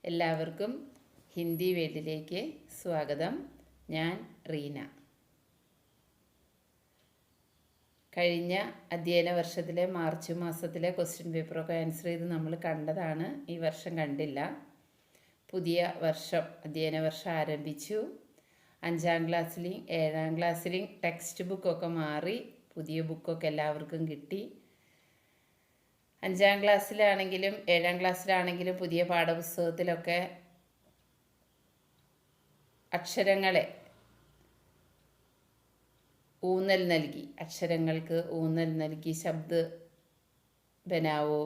എല്ലാവർക്കും ഹിന്ദി വേദിയിലേക്ക് സ്വാഗതം. ഞാൻ റീന. കഴിഞ്ഞ അധ്യയന വർഷത്തിലെ മാർച്ച് മാസത്തിലെ ക്വസ്റ്റ്യൻ പേപ്പറൊക്കെ ആൻസർ ചെയ്ത് നമ്മൾ കണ്ടതാണ്. ഈ വർഷം കണ്ടില്ല. പുതിയ വർഷം അധ്യയന വർഷം ആരംഭിച്ചു. 5ാം ക്ലാസ്സിലെയും 7ാം ക്ലാസ്സിലെയും ടെക്സ്റ്റ് ബുക്കൊക്കെ മാറി പുതിയ ബുക്കൊക്കെ എല്ലാവർക്കും കിട്ടി. 5ാം ക്ലാസ്സിലാണെങ്കിലും 7ാം ക്ലാസ്സിലാണെങ്കിലും പുതിയ പാഠപുസ്തകത്തിലൊക്കെ അക്ഷരങ്ങളെ ഊന്നൽ നൽകി, അക്ഷരങ്ങൾക്ക് ഊന്നൽ നൽകി ശബ്ദ ബനാവോ,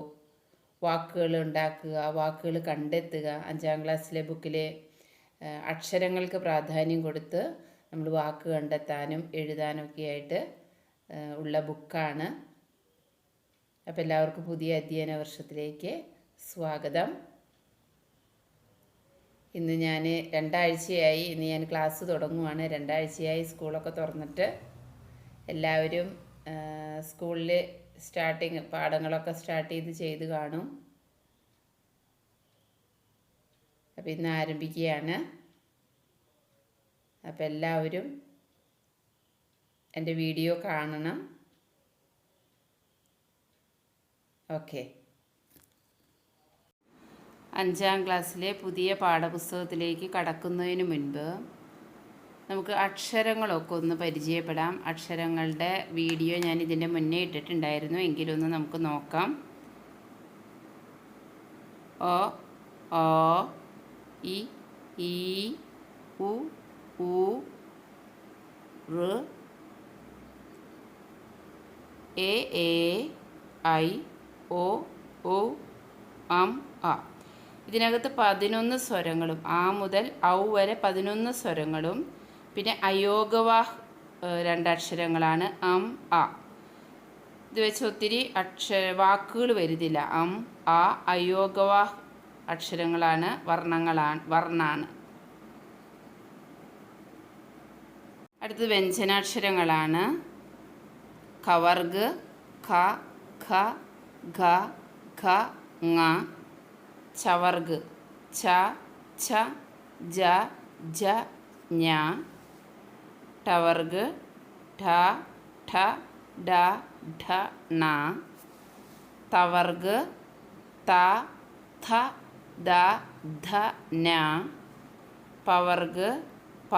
വാക്കുകൾ ഉണ്ടാക്കുക, വാക്കുകൾ കണ്ടെത്തുക. 5ാം ക്ലാസ്സിലെ ബുക്കിലെ അക്ഷരങ്ങൾക്ക് പ്രാധാന്യം കൊടുത്ത് നമ്മൾ വാക്ക് കണ്ടെത്താനും എഴുതാനൊക്കെ ആയിട്ട് ഉള്ള ബുക്കാണ്. അപ്പോൾ എല്ലാവർക്കും പുതിയ അധ്യയന വർഷത്തിലേക്ക് സ്വാഗതം. ഇന്ന് ഞാൻ 2 ആഴ്ചയായി, ഇന്ന് ഞാൻ ക്ലാസ് തുടങ്ങുവാണ്. 2 ആഴ്ചയായി സ്കൂളൊക്കെ തുറന്നിട്ട്. എല്ലാവരും സ്കൂളിൽ പാഠങ്ങളൊക്കെ സ്റ്റാർട്ട് ചെയ്ത് കാണും. അപ്പോൾ ഇന്ന് ആരംഭിക്കുകയാണ്. അപ്പോൾ എല്ലാവരും എൻ്റെ വീഡിയോ കാണണം. ഓക്കെ. 5ാം ക്ലാസ്സിലെ പുതിയ പാഠപുസ്തകത്തിലേക്ക് കടക്കുന്നതിന് മുൻപ് നമുക്ക് അക്ഷരങ്ങളൊക്കെ ഒന്ന് പരിചയപ്പെടാം. അക്ഷരങ്ങളുടെ വീഡിയോ ഞാൻ ഇതിൻ്റെ മുന്നേ ഇട്ടിട്ടുണ്ടായിരുന്നു, എങ്കിലൊന്ന് നമുക്ക് നോക്കാം. ഒ, ഓ, ഇ, ഈ, ഉ, ഊ, ഋ, എ, ഐ, ഓ, ഔ, അ. ഇതിനകത്ത് 11 സ്വരങ്ങളും, ആ മുതൽ ഔ വരെ 11 സ്വരങ്ങളും, പിന്നെ അയോഗവാഹ് 2 അക്ഷരങ്ങളാണ് അ. ഇത് വെച്ച് ഒത്തിരി വാക്കുകൾ വരുന്നില്ല. ആ അയോഗവാഹ് അക്ഷരങ്ങളാണ്, വർണ്ണാണ്. അടുത്തത് വ്യഞ്ജനാക്ഷരങ്ങളാണ്. കവർഗ്, ഖ, ഖ, ഘ, ഘ, ങ. ചവർഗ്, ച, ഛ, ജ, ജ, ഞ. ടവർഗ്, ഠ, ഠ, ഡ, ഢ, ണ. തവർഗ്, ത, ഥ, ദ, ധ, ന. പവർഗ്, പ,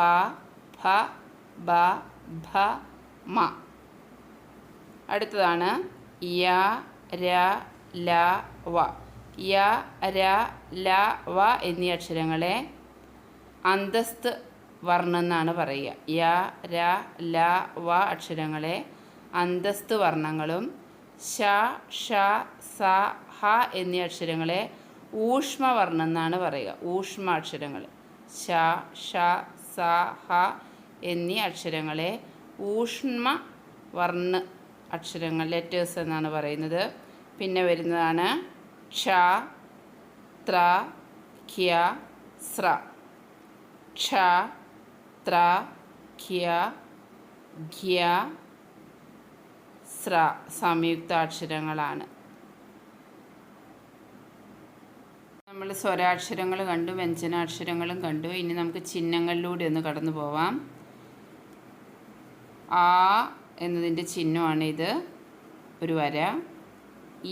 ഫ, ബ, ഭ, മ. അടുത്തതാണ് യ, ര, ല, വ. യ, ര, ല, വ എന്നീ അക്ഷരങ്ങളെ അന്തസ്ത് വർണ്ണം എന്നാണ് പറയുക. യ, ര, ല, വ അക്ഷരങ്ങളെ അന്തസ്ത് വർണ്ണങ്ങളും, ശ, ഷ, സ, ഹ എന്നീ അക്ഷരങ്ങളെ ഊഷ്മവർണ്ണം എന്നാണ് പറയുക. ഊഷ്മ അക്ഷരങ്ങൾ ശ, ഷ, സ, ഹ എന്നീ അക്ഷരങ്ങളെ ഊഷ്മ വർണ്ണ അക്ഷരങ്ങൾ, ലെറ്റേഴ്സ് എന്നാണ് പറയുന്നത്. പിന്നെ വരുന്നതാണ് ക്ഷ, ത്ര, ഖ്യ, സ്ര. ക്ഷ, ത്ര, ഖ്യ, ഘ്യ, സ്ര സംയുക്താക്ഷരങ്ങളാണ്. നമ്മൾ സ്വരാക്ഷരങ്ങൾ കണ്ടു, വ്യഞ്ജനാക്ഷരങ്ങളും കണ്ടു. ഇനി നമുക്ക് ചിഹ്നങ്ങളിലൂടെ ഒന്ന് കടന്നു പോവാം. ആ എന്നതിൻ്റെ ചിഹ്നമാണിത്, ഒരു വര.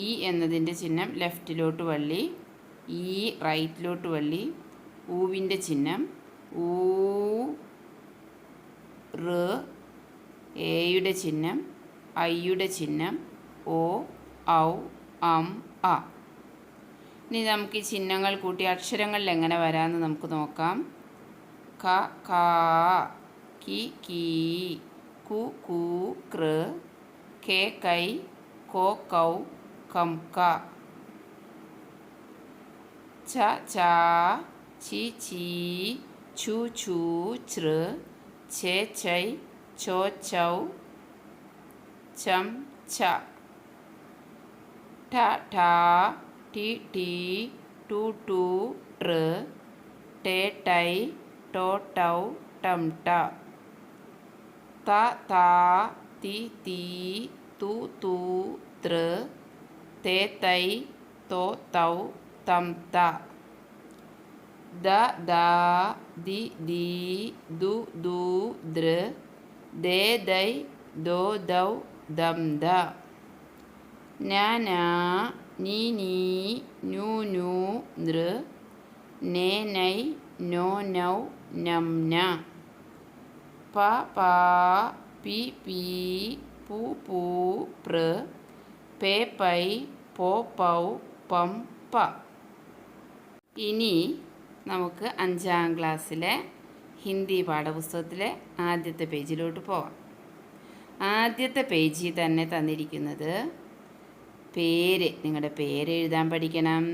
ഇ എന്നതിൻ്റെ ചിഹ്നം ലെഫ്റ്റിലോട്ട് വള്ളി, ഈ റൈറ്റിലോട്ട് വള്ളി. ഊവിൻ്റെ ചിഹ്നം ഊ, ഋ. എയുടെ ചിഹ്നം, ഐയുടെ ചിഹ്നം ഓ, ഔ, അ. ഇനി നമുക്ക് ഈ ചിഹ്നങ്ങൾ കൂട്ടി അക്ഷരങ്ങളിൽ എങ്ങനെ വരാമെന്ന് നമുക്ക് നോക്കാം. ക, ക, കി, കീ, കു, കൂ, കൃ, കെ, കൈ, കോ, കൗ, കം, ക. ച, ചാ, ചി, ചീ, ചു, ചൂ, ചൃ, ഛേ, ഛൈ, ഛോ, ഛൗ, ഛം, ഛ. ഠ, ഠ, ടി, ടി, ടു, ടു, ട്ര, ടേ, ടൈ, ടോ, ടൗ, ടം, ട. ത, ത, തി, തീ, തു, തു, തൃ, തേ, തൈ, തോ, തൗ, തം, ത. ദ ദ ദി ദി ദു ദു ദൃ ദേ ദൈ ദോ ദൗ ദം ദ ന ന നീ നീ നു നു നൃ നേ നൈ നോ നൗ നം ന പ പ പി പി പു പു പ്ര പേ പൈ പോ പൗ പം പ. ഇനി നമുക്ക് 5ാം ക്ലാസ്സിലെ ഹിന്ദി പാഠപുസ്തകത്തിലെ ആദ്യത്തെ പേജിലോട്ട് പോവാം. ആദ്യത്തെ പേജിൽ തന്നെ തന്നിരിക്കുന്നത് പേര്. നിങ്ങളുടെ പേര് എഴുതാൻ പഠിക്കണം,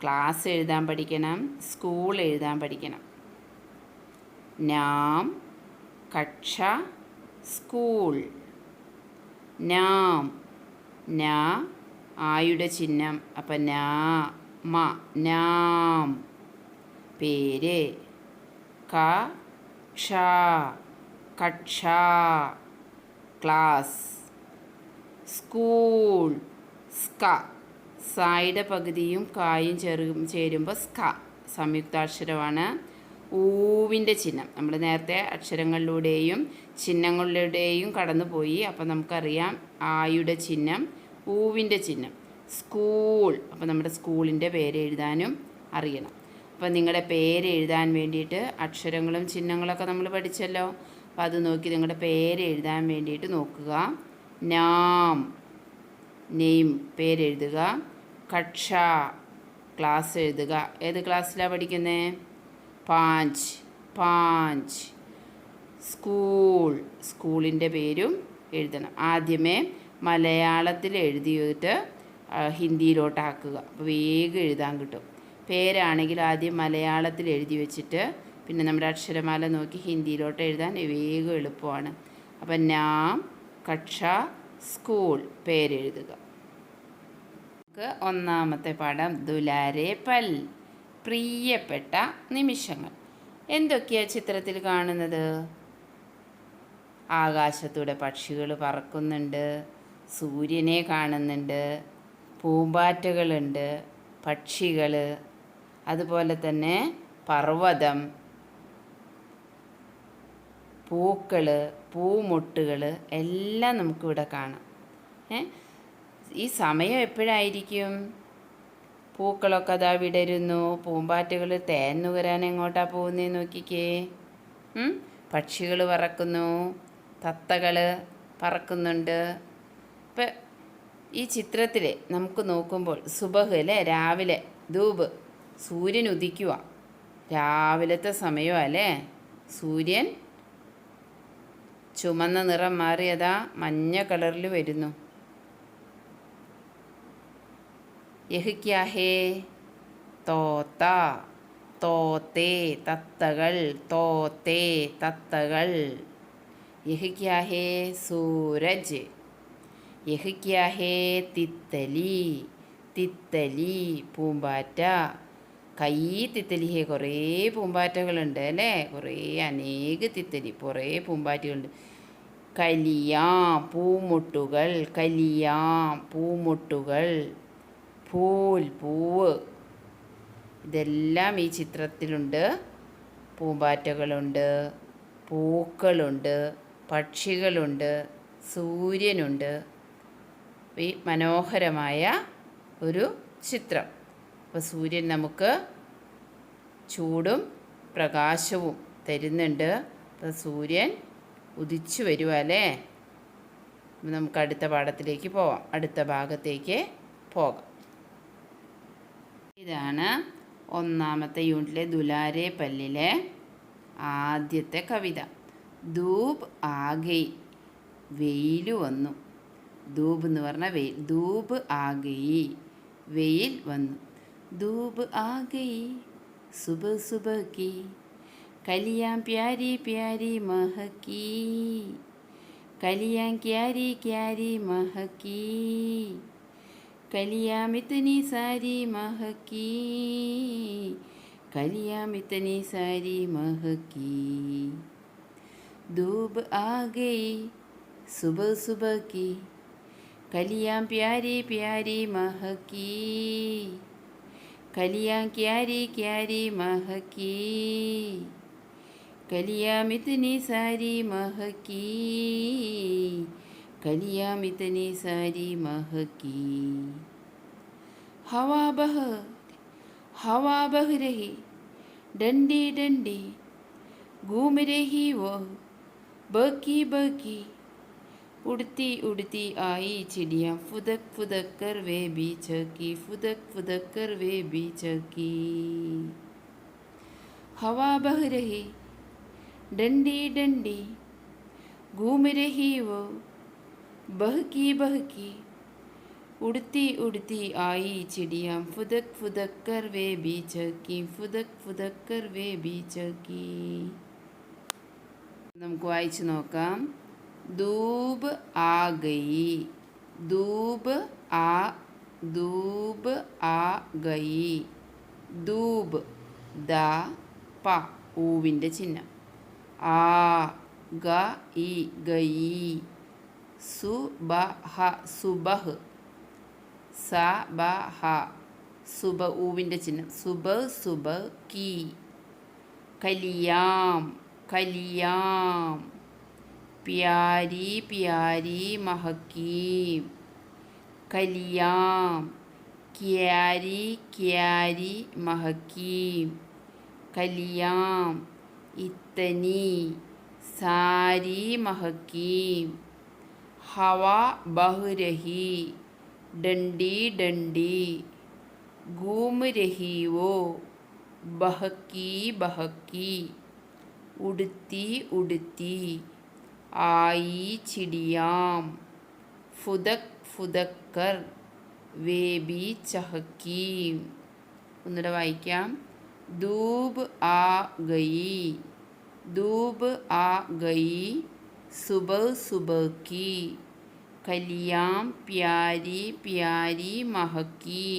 ക്ലാസ് എഴുതാൻ പഠിക്കണം, സ്കൂൾ എഴുതാൻ പഠിക്കണം. നാം, കക്ഷ, സ്കൂൾ. നാം, നാ ആയുടെ ചിഹ്നം, അപ്പം നാ മ നാം പേര്. ക ക്ഷ കക്ഷ ക്ലാസ്. സ്കൂൾ സ്ക സായുടെ പകുതിയും കായും ചേരുമ്പോൾ സ്ക സംയുക്താക്ഷരമാണ്. ഊവിൻ്റെ ചിഹ്നം നമ്മൾ നേരത്തെ അക്ഷരങ്ങളിലൂടെയും ചിഹ്നങ്ങളിലൂടെയും കടന്നുപോയി. അപ്പം നമുക്കറിയാം ആയുടെ ചിഹ്നം, ഊവിൻ്റെ ചിഹ്നം. സ്കൂൾ, അപ്പം നമ്മുടെ സ്കൂളിൻ്റെ പേര് എഴുതാനും അറിയണം. അപ്പം നിങ്ങളുടെ പേര് എഴുതാൻ വേണ്ടിയിട്ട് അക്ഷരങ്ങളും ചിഹ്നങ്ങളൊക്കെ നമ്മൾ പഠിച്ചല്ലോ. അപ്പോൾ അത് നോക്കി നിങ്ങളുടെ പേര് എഴുതാൻ വേണ്ടിയിട്ട് നോക്കുക. നാം നെയിം പേരെഴുതുക. കക്ഷ ക്ലാസ് എഴുതുക. ഏത് ക്ലാസ്സിലാണ് പഠിക്കുന്നത്? പാഞ്ച് പാഞ്ച്. സ്കൂൾ സ്കൂളിൻ്റെ പേരും എഴുതണം. ആദ്യമേ മലയാളത്തിൽ എഴുതിയിട്ട് ഹിന്ദിയിലോട്ടാക്കുക. അപ്പോൾ വേഗം എഴുതാൻ കിട്ടും. പേരാണെങ്കിൽ ആദ്യം മലയാളത്തിൽ എഴുതി വെച്ചിട്ട് പിന്നെ നമ്മുടെ അക്ഷരമാല നോക്കി ഹിന്ദിയിലോട്ട് എഴുതാൻ വേഗം എളുപ്പമാണ്. അപ്പം നാം, കക്ഷ, സ്കൂൾ പേരെഴുതുക. നമുക്ക് 1ാമത്തെ പാഠം ദുലാരെ പൽ പ്രിയപ്പെട്ട നിമിഷങ്ങൾ. എന്തൊക്കെയാണ് ചിത്രത്തിൽ കാണുന്നത്? ആകാശത്തൂടെ പക്ഷികൾ പറക്കുന്നുണ്ട്, സൂര്യനെ കാണുന്നുണ്ട്, പൂമ്പാറ്റകളുണ്ട്, പക്ഷികൾ, അതുപോലെ തന്നെ പർവ്വതം, പൂക്കൾ, പൂമൊട്ടുകൾ എല്ലാം നമുക്കിവിടെ കാണാം. ഈ സമയം എപ്പോഴായിരിക്കും? പൂക്കളൊക്കെ അതാ വിടരുന്നു, പൂമ്പാറ്റകൾ തേൻ നുകരാൻ എങ്ങോട്ടാണ് പോകുന്നതെന്ന് നോക്കിക്കേ. പക്ഷികൾ പറക്കുന്നു, തത്തകൾ പറക്കുന്നുണ്ട്. ഇപ്പം ഈ ചിത്രത്തിൽ നമുക്ക് നോക്കുമ്പോൾ സുബഹ് അല്ലേ, രാവിലെ ധൂപ്, സൂര്യൻ ഉദിക്കുക, രാവിലത്തെ സമയമല്ലേ. സൂര്യൻ ചുമന്ന നിറം മാറിയതാ മഞ്ഞ കളറിൽ വരുന്നു. യഹ് ക്യാ ഹേ? തോത്ത തോത്തേ തത്തകൾ, തോത്തേ തത്തകൾ. യഹ് ക്യാ ഹേ? സൂരജ്. യഹ് ക്യാ ഹേ? തിത്തലി തിത്തലി പൂമ്പാറ്റ. കൈ തിത്തലി ഹേ, കുറേ പൂമ്പാറ്റകളുണ്ട് അല്ലേ, കുറേ അനേക തിത്തലി, കുറേ പൂമ്പാറ്റകളുണ്ട്. കലിയാം പൂമൊട്ടുകൾ, കലിയാം പൂമൊട്ടുകൾ. ഫൂൽ പൂവ്. ഇതെല്ലാം ഈ ചിത്രത്തിലുണ്ട്. പൂമ്പാറ്റകളുണ്ട്, പൂക്കളുണ്ട്, പക്ഷികളുണ്ട്, സൂര്യനുണ്ട്. ഈ മനോഹരമായ ഒരു ചിത്രം. അപ്പോൾ സൂര്യൻ നമുക്ക് ചൂടും പ്രകാശവും തരുന്നുണ്ട്. അപ്പോൾ സൂര്യൻ ഉദിച്ചു വരുക അല്ലേ. നമുക്ക് അടുത്ത പാഠത്തിലേക്ക് പോവാം, അടുത്ത ഭാഗത്തേക്ക് പോകാം. ഇതാണ് 1ാമത്തെ യൂണിറ്റിലെ ദുലാരെ പല്ലിലെ ആദ്യത്തെ കവിത. ധൂപ് ആഗൈ, വെയിൽ വന്നു. ധൂപ് എന്ന് പറഞ്ഞാൽ വെയിൽ. ധൂപ് ആഗൈ, വെയിൽ വന്നു. ധൂപ് ആഗൈ സുബഹ് സുബഹ് की, കലിയാം പ്യാരി പ്യാരി മഹकी, കലിയാം ക്യാരി ക്യാരി മഹकी, കലിയാം ഇतनी सारी महकी, कलियां इतनी सारी महकी. धूप आ गई सुबह सुबह की, कलियां प्यारी प्यारी महकी, कलियाँ क्यारी क्यारी महकी, कलियाँ इतनी सारी महकी, कलियाँ इतनी सारी महकी। हवा बह रही डंडी डंडी, घूम रही वो बकी बकी, उड़ती उड़ती आई चिड़िया, फुदक फुदक कर वे भी चकी, फुदक फुदक कर वे भी चकी। हवा बह रही डंडी डंडी, घूम रही वो बहकी बहकी, उड़ती उड़ती आई चिड़िया, फुदक फुदक कर वे भी चकी, फुदक फुदक कर वे भी चकी. നമുക്ക് വായിച്ചു നോക്കാം. ധൂപ് ആ ഗയി, ധൂപ് ആ ഗയി, ധൂപ് ദ പ ഊവിൻ്റെ ചിഹ്നം, ആ ഗ ഇ ഗയി, സുബഹ സുബഹ്, സബഹ സുബ ഊവിൻ്റെ ചിഹ്നം, സുബ സുബ കി, കലിയാം കലിയാം, പ്യാരി പ്യാരി മഹക്കീം, കലിയാം, ക്യാരി ക്യാരി മഹക്കീം, കലിയാം, ഇത്തനി സാരി മഹക്കീം, हवा बह रही डंडी डंडी, घूम रही वो बहकी बहकी, उड़ती उड़ती आई चिड़ियाँ, फुदक फुदक कर वे भी चहकी. ഒന്നുകൂടെ വായിക്കാം. ധൂപ് ആ ഗയി, ധൂപ് ആ ഗയി, सुबह सुबह की, कलियाँ प्यारी प्यारी महकी,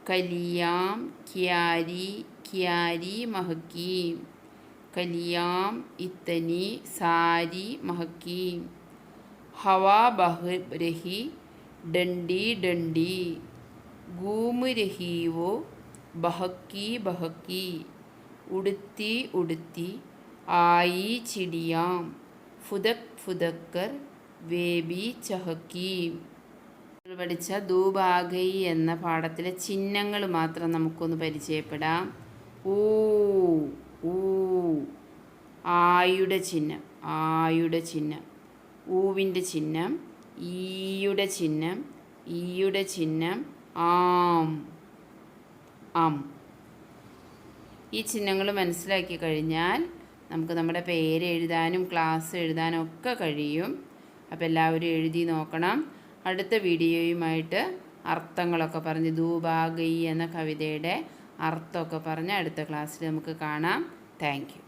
कलियाँ क्यारी क्यारी महकी, कलियाँ इतनी सारी महकी, हवा बह रही डंडी डंडी, घूम रही वो बहकी बहकी, उड़ती उड़ती आई चिड़ियाँ, ഫുദക് ഫുദക്കർ വേബി ചഹക്കി. പഠിച്ച ധൂബാഗൈ എന്ന പാഠത്തിലെ ചിഹ്നങ്ങൾ മാത്രം നമുക്കൊന്ന് പരിചയപ്പെടാം. ഊ ഊ, ആയുടെ ചിഹ്നം, ആയുടെ ചിഹ്നം, ഊവിൻ്റെ ചിഹ്നം, ഈയുടെ ചിഹ്നം, ഈയുടെ ചിഹ്നം, ആം അം. ഈ ചിഹ്നങ്ങൾ മനസ്സിലാക്കി കഴിഞ്ഞാൽ നമുക്ക് നമ്മുടെ പേര് എഴുതാനും ക്ലാസ് എഴുതാനും ഒക്കെ കഴിയും. അപ്പോൾ എല്ലാവരും എഴുതി നോക്കണം. അടുത്ത വീഡിയോയുമായിട്ട് അർത്ഥങ്ങളൊക്കെ പറഞ്ഞ് ധൂബാഗൈ എന്ന കവിതയുടെ അർത്ഥമൊക്കെ പറഞ്ഞ് അടുത്ത ക്ലാസ്സിൽ നമുക്ക് കാണാം. Thank you.